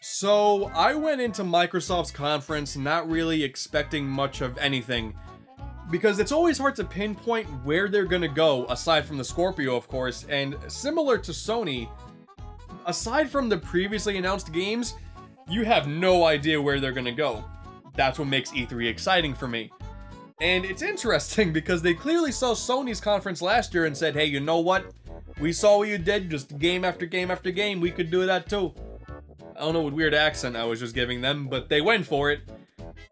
So, I went into Microsoft's conference not really expecting much of anything, because it's always hard to pinpoint where they're gonna go, aside from the Scorpio, of course, and similar to Sony, aside from the previously announced games, you have no idea where they're gonna go. That's what makes E3 exciting for me. And it's interesting because they clearly saw Sony's conference last year and said, hey, you know what? We saw what you did, just game after game after game, we could do that too. I don't know what weird accent I was just giving them, but they went for it.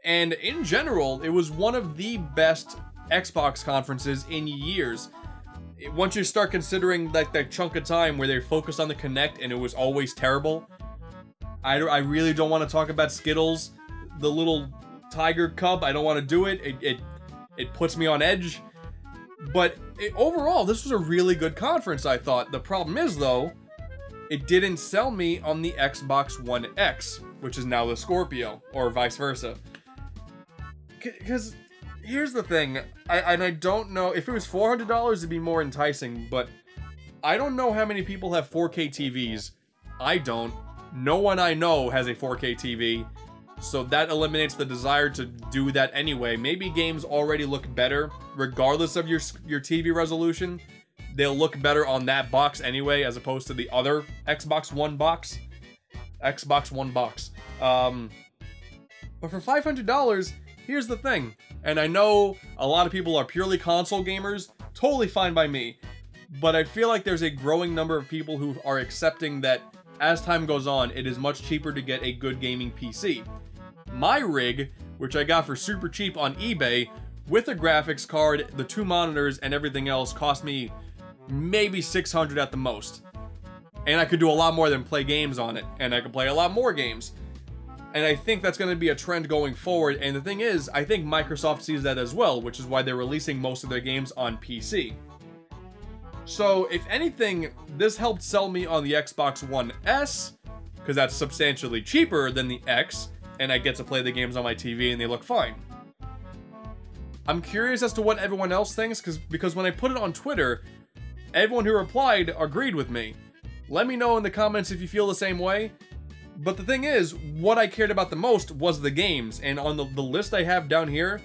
And in general, it was one of the best Xbox conferences in years. Once you start considering like that chunk of time where they focused on the Kinect and it was always terrible. I really don't want to talk about Skittles, the little tiger cub. I don't want to do it. It puts me on edge. But overall, this was a really good conference, I thought. The problem is, though, it didn't sell me on the Xbox One X, which is now the Scorpio, or vice versa. Because here's the thing, I don't know, if it was $400, it'd be more enticing, but I don't know how many people have 4K TVs. I don't. No one I know has a 4K TV, so that eliminates the desire to do that anyway. Maybe games already look better, regardless of your TV resolution. They'll look better on that box anyway, as opposed to the other Xbox One box. Xbox One box. But for $500, here's the thing. And I know a lot of people are purely console gamers. Totally fine by me. But I feel like there's a growing number of people who are accepting that as time goes on, it is much cheaper to get a good gaming PC. My rig, which I got for super cheap on eBay, with a graphics card, the 2 monitors, and everything else, cost me maybe $600 at the most. And I could do a lot more than play games on it, and I could play a lot more games. And I think that's going to be a trend going forward, and the thing is, I think Microsoft sees that as well, which is why they're releasing most of their games on PC. So, if anything, this helped sell me on the Xbox One S, because that's substantially cheaper than the X, and I get to play the games on my TV and they look fine. I'm curious as to what everyone else thinks, because when I put it on Twitter, everyone who replied agreed with me. Let me know in the comments if you feel the same way. But the thing is, what I cared about the most was the games, and on the list I have down here,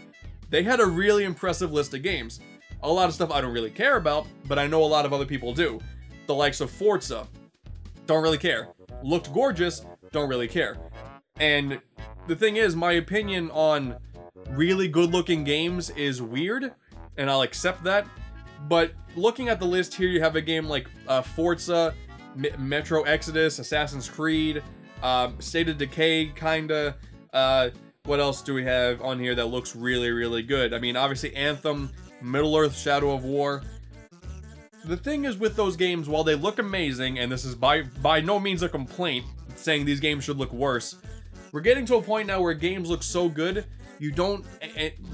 they had a really impressive list of games. A lot of stuff I don't really care about, but I know a lot of other people do. The likes of Forza, don't really care. Looked gorgeous, don't really care. And the thing is, my opinion on really good-looking games is weird, and I'll accept that. But looking at the list here, you have a game like Forza, Metro Exodus, Assassin's Creed, State of Decay, kinda. What else do we have on here that looks really, really good? I mean, obviously Anthem, Middle-earth, Shadow of War. The thing is with those games, while they look amazing, and this is by no means a complaint, saying these games should look worse, we're getting to a point now where games look so good, you don't,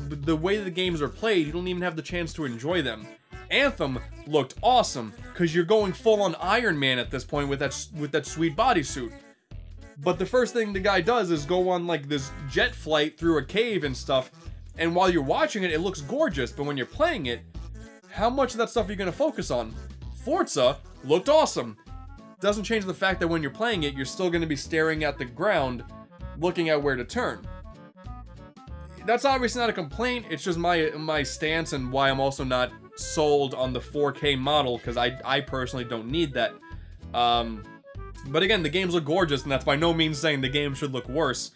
the way the games are played, you don't even have the chance to enjoy them. Anthem looked awesome, because you're going full on Iron Man at this point with that sweet bodysuit. But the first thing the guy does is go on like this jet flight through a cave and stuff, and while you're watching it, it looks gorgeous, but when you're playing it, how much of that stuff are you going to focus on? Forza looked awesome. Doesn't change the fact that when you're playing it, you're still going to be staring at the ground, looking at where to turn. That's obviously not a complaint, it's just my stance and why I'm also not sold on the 4K model, because I personally don't need that. But again, the games look gorgeous, and that's by no means saying the game should look worse.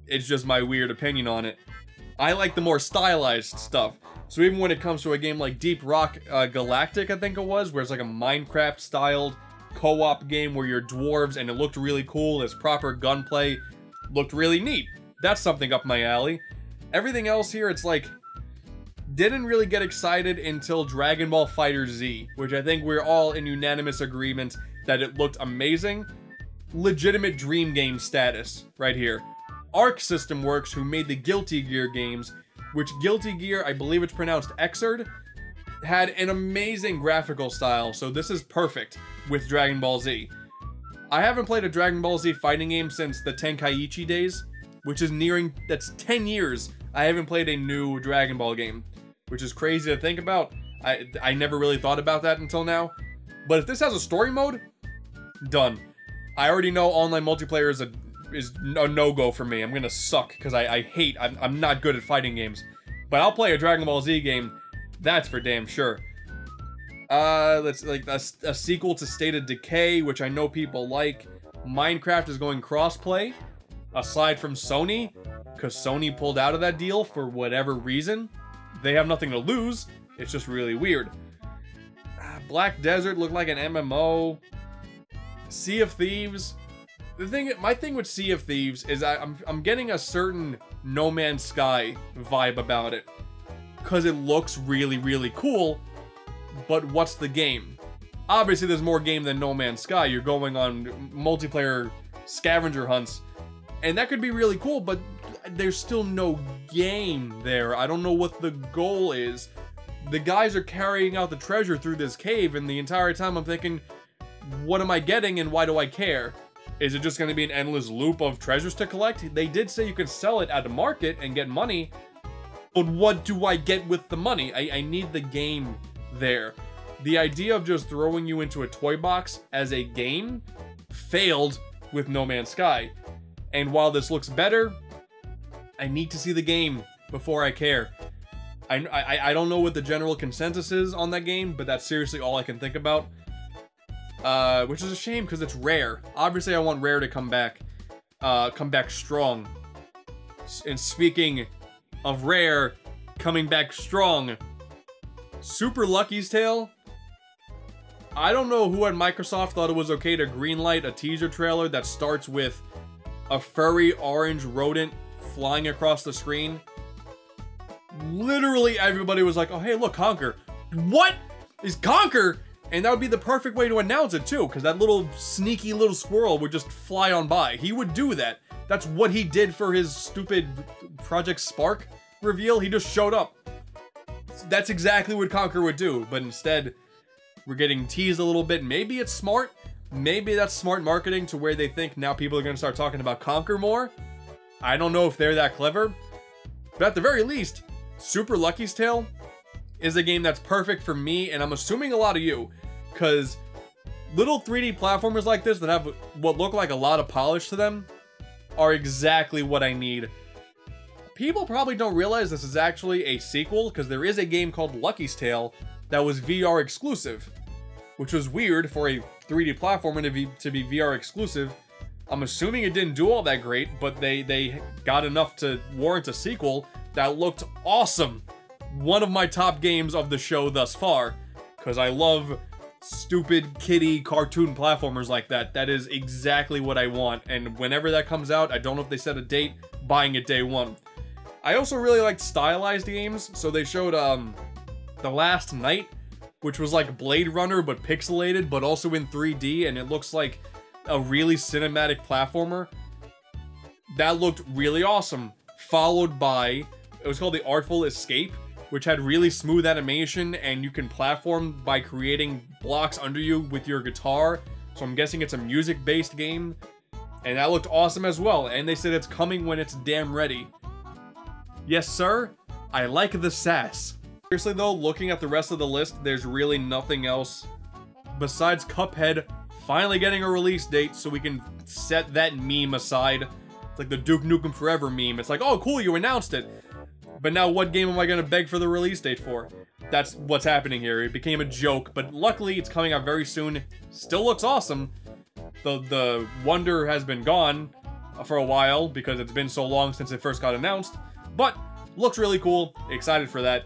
It's just my weird opinion on it. I like the more stylized stuff. So even when it comes to a game like Deep Rock Galactic, I think it was, where it's like a Minecraft-styled co-op game where you're dwarves, and it looked really cool, there's proper gunplay, looked really neat. That's something up my alley. Everything else here, it's like, didn't really get excited until Dragon Ball FighterZ, which I think we're all in unanimous agreement that it looked amazing. Legitimate dream game status, right here. Arc System Works, who made the Guilty Gear games, which Guilty Gear, I believe it's pronounced Xrd, had an amazing graphical style, so this is perfect with Dragon Ball Z. I haven't played a Dragon Ball Z fighting game since the Tenkaichi days, which is nearing, that's 10 years I haven't played a new Dragon Ball game, which is crazy to think about. I never really thought about that until now. But if this has a story mode, done. I already know online multiplayer is a no-go for me. I'm gonna suck because I'm not good at fighting games. But I'll play a Dragon Ball Z game, that's for damn sure. Let's like a sequel to State of Decay, which I know people like. Minecraft is going crossplay, aside from Sony, because Sony pulled out of that deal for whatever reason. They have nothing to lose, it's just really weird. Black Desert looked like an MMO. Sea of Thieves. My thing with Sea of Thieves is I'm getting a certain No Man's Sky vibe about it. Because it looks really, really cool, but what's the game? Obviously there's more game than No Man's Sky. You're going on multiplayer scavenger hunts, and that could be really cool, but there's still no game there. I don't know what the goal is. The guys are carrying out the treasure through this cave, and the entire time I'm thinking, what am I getting and why do I care? Is it just going to be an endless loop of treasures to collect? They did say you could sell it at the market and get money, but what do I get with the money? I need the game there. The idea of just throwing you into a toy box as a game failed with No Man's Sky. And while this looks better, I need to see the game before I care. I don't know what the general consensus is on that game, but that's seriously all I can think about. Which is a shame because it's Rare. Obviously, I want Rare to come back strong. And speaking of Rare coming back strong, Super Lucky's Tale. I don't know who at Microsoft thought it was okay to greenlight a teaser trailer that starts with a furry orange rodent flying across the screen. Literally everybody was like, oh hey look, Conker. What is Conker? And that would be the perfect way to announce it too, because that little sneaky little squirrel would just fly on by. He would do that. That's what he did for his stupid Project Spark reveal. He just showed up. That's exactly what Conker would do, but instead we're getting teased a little bit. Maybe it's smart. Maybe that's smart marketing to where they think now people are going to start talking about Conker more. I don't know if they're that clever, but at the very least, Super Lucky's Tale is a game that's perfect for me, and I'm assuming a lot of you, because little 3D platformers like this that have what look like a lot of polish to them are exactly what I need. People probably don't realize this is actually a sequel, because there is a game called Lucky's Tale that was VR exclusive, which was weird for a 3D platformer to be VR exclusive. I'm assuming it didn't do all that great, but they got enough to warrant a sequel that looked awesome. One of my top games of the show thus far, because I love stupid kiddie cartoon platformers like that. That is exactly what I want, and whenever that comes out, I don't know if they set a date, buying it day one. I also really liked stylized games, so they showed The Last Night, which was like Blade Runner but pixelated, but also in 3D, and it looks like a really cinematic platformer. That looked really awesome. Followed by, it was called The Artful Escape, which had really smooth animation, and you can platform by creating blocks under you with your guitar. So I'm guessing it's a music-based game, and that looked awesome as well. And they said it's coming when it's damn ready. Yes, sir. I like the sass. Seriously though, looking at the rest of the list, there's really nothing else besides Cuphead finally getting a release date so we can set that meme aside. It's like the Duke Nukem Forever meme. It's like, oh cool, you announced it. But now what game am I gonna beg for the release date for? That's what's happening here. It became a joke, but luckily it's coming out very soon. Still looks awesome. The wonder has been gone for a while because it's been so long since it first got announced. But looks really cool. Excited for that.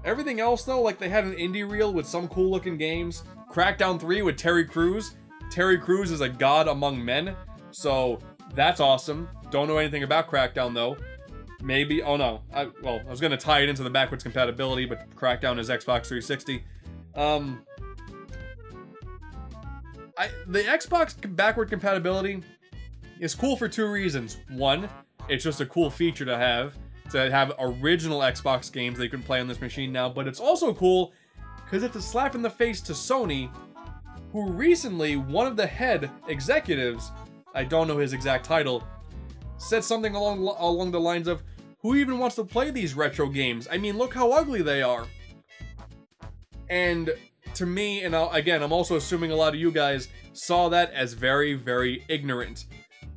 Everything else though, like they had an indie reel with some cool looking games. Crackdown 3 with Terry Crews. Terry Crews is a god among men, so that's awesome. Don't know anything about Crackdown though. Maybe, oh no, I was gonna tie it into the backwards compatibility, but Crackdown is Xbox 360. The Xbox backward compatibility is cool for two reasons. One, it's just a cool feature to have original Xbox games that you can play on this machine now, but it's also cool because it's a slap in the face to Sony, who recently, one of the head executives, I don't know his exact title, said something along the lines of, who even wants to play these retro games? I mean, look how ugly they are. And to me, and again, I'm also assuming a lot of you guys saw that as very, very ignorant.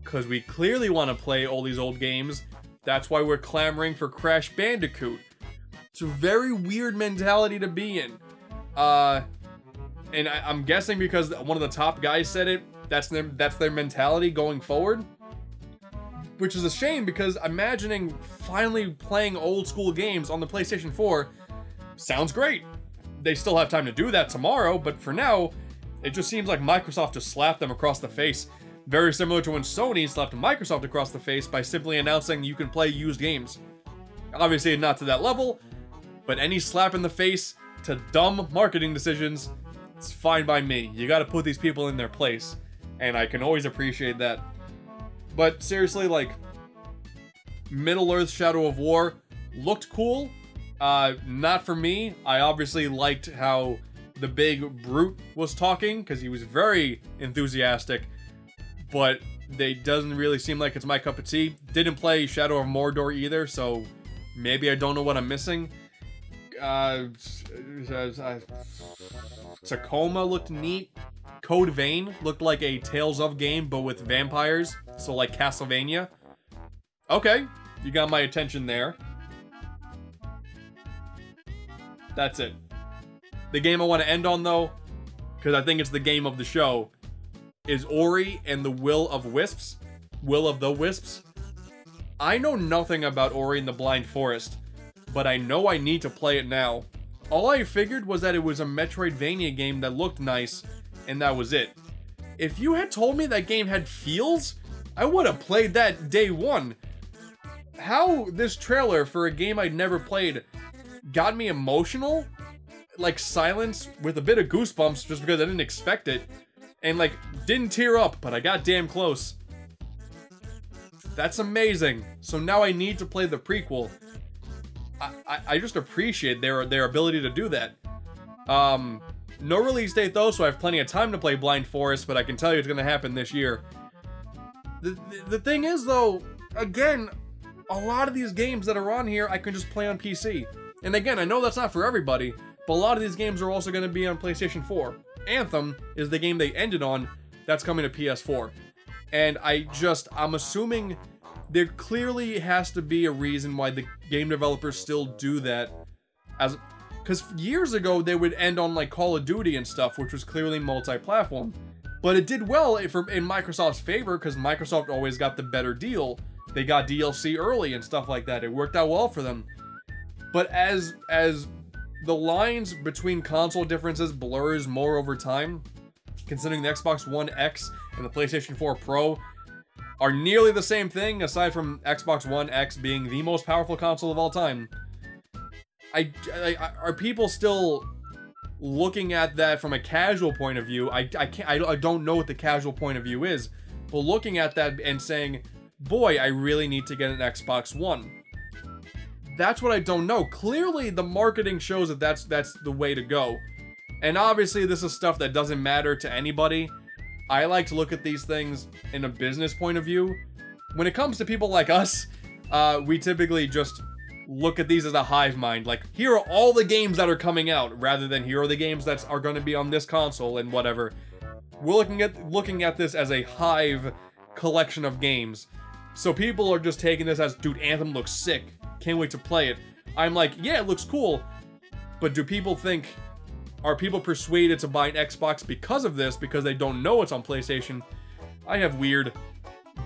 Because we clearly want to play all these old games. That's why we're clamoring for Crash Bandicoot. It's a very weird mentality to be in. And I'm guessing because one of the top guys said it, that's their mentality going forward. Which is a shame, because imagining finally playing old school games on the PlayStation 4 sounds great. They still have time to do that tomorrow, but for now, it just seems like Microsoft just slapped them across the face. Very similar to when Sony slapped Microsoft across the face by simply announcing you can play used games. Obviously not to that level, but any slap in the face to dumb marketing decisions, it's fine by me. You gotta put these people in their place, and I can always appreciate that. But seriously, like, Middle-earth Shadow of War looked cool. Not for me. I obviously liked how the big brute was talking, because he was very enthusiastic. But they doesn't really seem like it's my cup of tea. Didn't play Shadow of Mordor either, so maybe I don't know what I'm missing. Tacoma looked neat. Code Vein looked like a Tales of game, but with vampires, so like Castlevania. Okay, you got my attention there. That's it. The game I want to end on, though, because I think it's the game of the show, is Ori and the Will of Wisps. Will of the Wisps. I know nothing about Ori and the Blind Forest, but I know I need to play it now. All I figured was that it was a Metroidvania game that looked nice, and that was it. If you had told me that game had feels, I would have played that day one. How this trailer for a game I'd never played got me emotional, like silence with a bit of goosebumps just because I didn't expect it, and like didn't tear up, but I got damn close. That's amazing. So now I need to play the prequel. I just appreciate their ability to do that. No release date though, so I have plenty of time to play Blind Forest, but I can tell you it's gonna happen this year. The thing is though, again, a lot of these games that are on here I can just play on PC. And again, I know that's not for everybody, but a lot of these games are also gonna be on PlayStation 4. Anthem is the game they ended on, that's coming to PS4. And I'm assuming there clearly has to be a reason why the game developers still do that, because years ago they would end on like Call of Duty and stuff, which was clearly multi-platform. But it did well in Microsoft's favor, because Microsoft always got the better deal. They got DLC early and stuff like that. It worked out well for them. But as the lines between console differences blurs more over time, considering the Xbox One X and the PlayStation 4 Pro are nearly the same thing, aside from Xbox One X being the most powerful console of all time, are people still looking at that from a casual point of view? I don't know what the casual point of view is, but looking at that and saying, boy, I really need to get an Xbox One. That's what I don't know. Clearly, the marketing shows that that's the way to go. And obviously, this is stuff that doesn't matter to anybody. I like to look at these things in a business point of view. When it comes to people like us, we typically just look at these as a hive mind. Like, here are all the games that are coming out, rather than here are the games that are going to be on this console and whatever. We're looking at this as a hive collection of games. So people are just taking this as, dude, Anthem looks sick. Can't wait to play it. I'm like, yeah, it looks cool. But do people think... Are people persuaded to buy an Xbox because of this, because they don't know it's on PlayStation? I have weird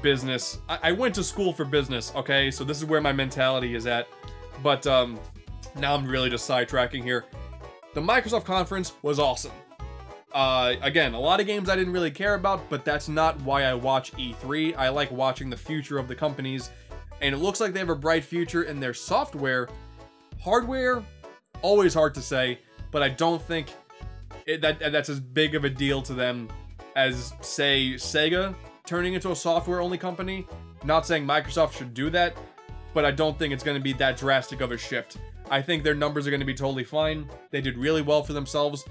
business. I went to school for business, okay? So this is where my mentality is at. But now I'm really just sidetracking here. The Microsoft conference was awesome. Again, a lot of games I didn't really care about, but that's not why I watch E3. I like watching the future of the companies, and it looks like they have a bright future in their software. Hardware, always hard to say. But I don't think that's as big of a deal to them as, say, Sega turning into a software-only company. Not saying Microsoft should do that, but I don't think it's going to be that drastic of a shift. I think their numbers are going to be totally fine. They did really well for themselves.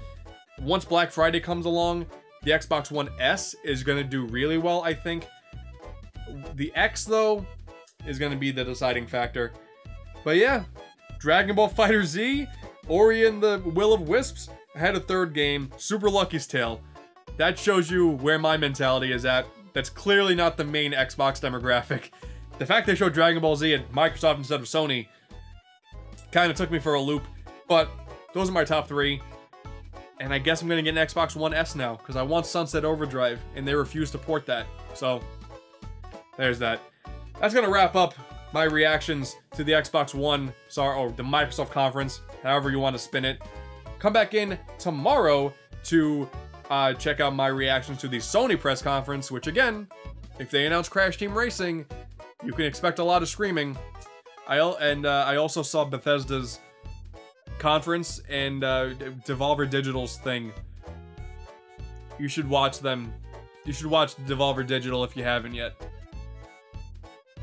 Once Black Friday comes along, the Xbox One S is going to do really well, I think. The X, though, is going to be the deciding factor. But yeah, Dragon Ball FighterZ... Ori and the Will of Wisps. had a third game, Super Lucky's Tale. That shows you where my mentality is at. That's clearly not the main Xbox demographic. The fact they showed Dragon Ball Z at Microsoft instead of Sony kind of took me for a loop. But those are my top 3. And I guess I'm going to get an Xbox One S now, because I want Sunset Overdrive, and they refuse to port that. So, there's that. That's going to wrap up my reactions to the Xbox One, or the Microsoft conference, however you want to spin it. Come back in tomorrow to check out my reactions to the Sony press conference, which again, if they announce Crash Team Racing, you can expect a lot of screaming. I also saw Bethesda's conference and Devolver Digital's thing. You should watch them. You should watch Devolver Digital if you haven't yet.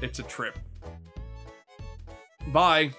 It's a trip. Bye.